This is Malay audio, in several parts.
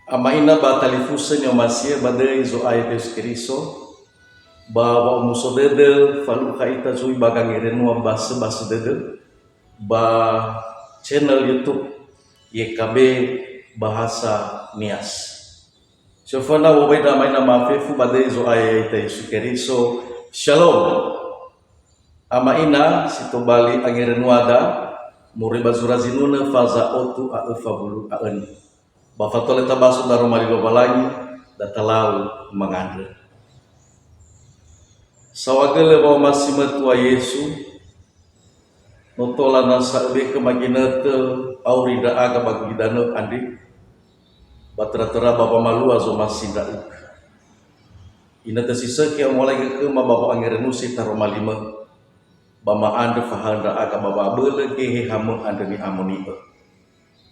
Amaina batalifusa ni masia badai zo ayat Kristo ba muso dede falu kaita zui bagangirenua basa dede ba channel YouTube YKB Bahasa Nias. Sofana wabeda maina mafefu badai zo ayat Kristo. Shalom. Amaina situbali angirenuada muri bazurazinuna faza otu aefabulu aen. Bafatole tabaso daro malilo balangi datalau mangandre. Sawagele bawa masih metua Yesu notola nasa ebe kemaginete aurida aga bagidano andi batra-tra bapa malu azo masih dauk. Ina tesisa kia mulai ke mababa angerenusi taro malima bama ande fahanda aga baba bele kehe hamu ande ni amoni.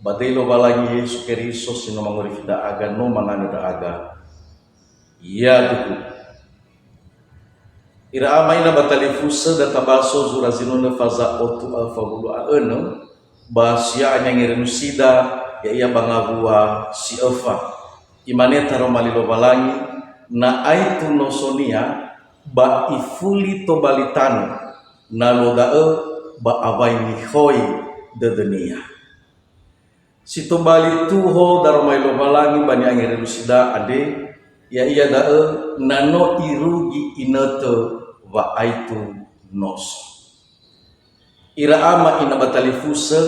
Badelo balangi Yesu Kristo sino mangorifida aga no mangana da aga ya duku ira amaina batalifusa da tabaso zurazinuna faza otu alfabulu aeno basia anyangirenusida ya iya bangabua si eva imane taro malilo balangi na aitu nosonia ba ifuli tobalitano na lodae ba abaini hoi dedenia. Sito bali tuho daromai lo balangi bani angere lusida ade ya iya dae nano irugi inete wa aitu nos. Ira ama ina batalifusa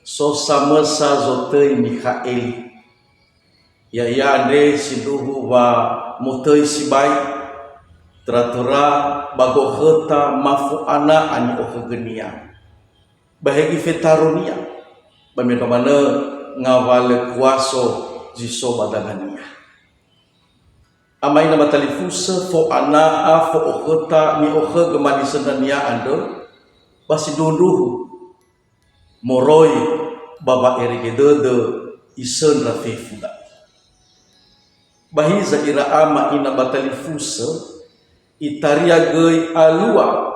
so samesa zote Mikaeli. Ya iya ade siduhu wa mutei sibai teratura bagoheta mafu ana ani ohegenia. Bahagi fetaronia. Bagaimana ngawale kuaso jiso badangania. Amaina batalifusa fo ana fo okhota mi okhe gemani senania ando basi dunduhu moroi baba erigedede isen rafefuda. Bahiza ira ama ina batalifusa itaria gei alua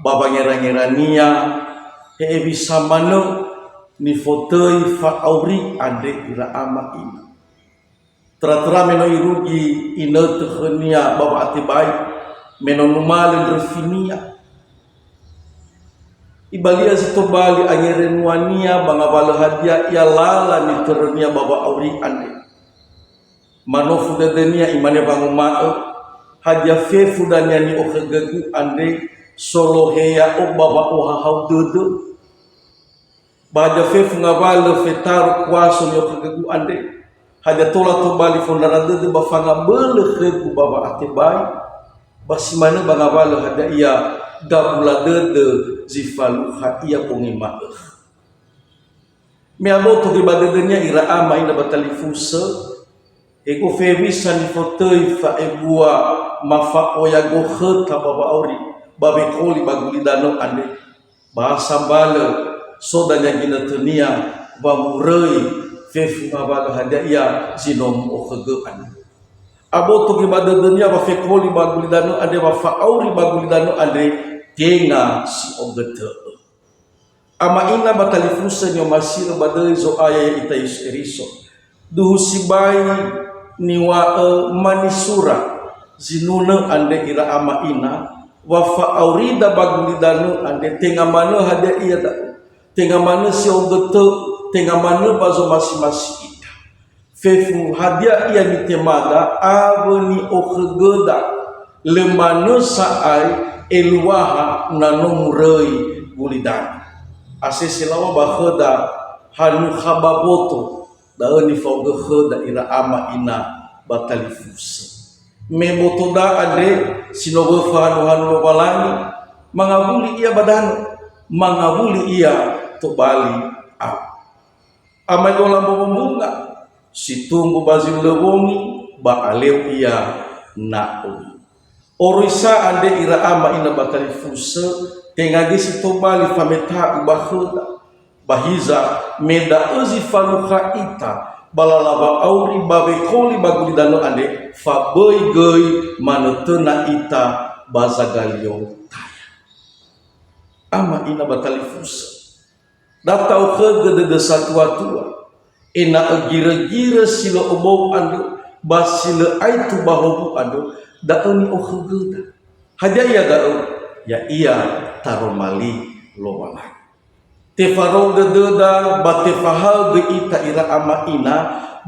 baba ngerangirania he bisa mano ni fotoi fa auri ande ira ama ina tra meno irugi ina tehenia baba atibai meno numale refinia ibalia zitobali angerenuania bangabala hadia ia lala ni terenia baba auri ande manofu dedenia imane bangumao hadia fefu dania ni ohegegu ande solo heya o baba ohahau dudu baja fefu ngabalo fetaru kuaso yo kegegu ande haja tola to bali fondarande de bafanga bele khegu baba atibai basimana bangabalo haja ia dabula de zifalu ha ia pongima me aboto di badedenya ira ama ina batalifusa ego febisa ni fotoi fa ebua mafa oya go kheta baba auri babe koli bagulidano ande bahasa bale sodanya gina tenia wa murei fefu abada hadaya zinom okhgean aboto ke bada dunia wa fekoli bagulidano ade wa faauri bagulidano ade tenga si ogete ama ina batalifusa nyo masir badai zo aya ita iseriso duhu sibai niwa manisura zinuna ande ira ama ina wa faauri da bagulidano ade tenga mano hadaya da tengah mana si ogeto tengah mana bazo masih ita fefu hadia ia ni temada aveni okhegeda lemano saai eluaha nanomurei gulidan asesilawa bakheda hanu khababoto daeni fauge kheda ira ama ina batalifus mebotoda ade sinogo fanu hanu balangi mangabuli ia badano mangabuli ia to bali amai dola bombunga situmbu bazil lewongi ba aleu ia naoi orisa ande ira ama ina batalifusa tengagi situ bali fameta ibakhuda bahiza meda uzi faluha ita balalaba auri babe koli bagulidano ande faboy goi manutuna ita bazagalio taya ama ina batalifusa datau khegede de satua-tua ena gira-gira sila umum ando basila aitu bahobu ando daoni ohgeda haja ya dao ya iya taromali lowala tefaro dededa batefahal de ita ira ama ina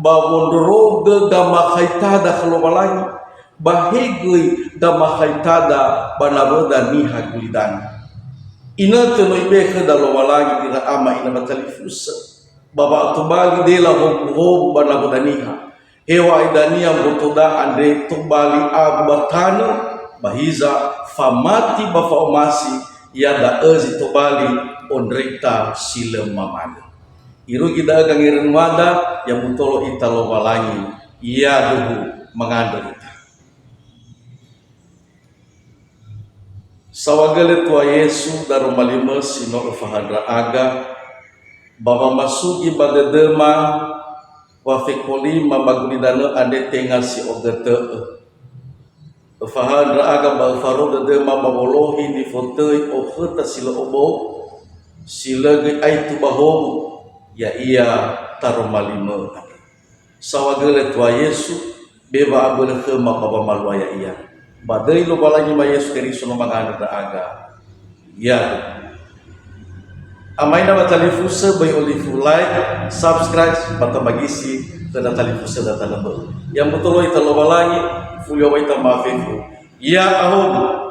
bawondoro de damakaitada kalowalani bahegui damakaitada banaboda ni hagulidan ina tenoi beke dalowalani ira ama ina batalifusa baba tubali dela hobu banabodaniha hewa idania botoda andre tubali abatano bahiza famati bafaomasi yada ezi tubali onrekta silem mamana iru kita gangiren wada yang mutolo italo walangi iya duhu mengandung ita sawagale tua Yesu daru malima sino ufahadra aga baba masugi badedema wafikoli mamagulidana ande tengal si ogete ufahadra aga ba faro dedema babolohi ni fotoi ofeta sila obo sila ge aitu bahobu ya iya taromalima sawagale tua Yesu beba abel khema baba malwaya iya badai lo balagi ma Yesu keri sono mangandra aga ya amaina batalifusa by olive like subscribe bata magisi tada talifusa data lembar yang betul ita lo balangi fulyo waita mafifu ya ahum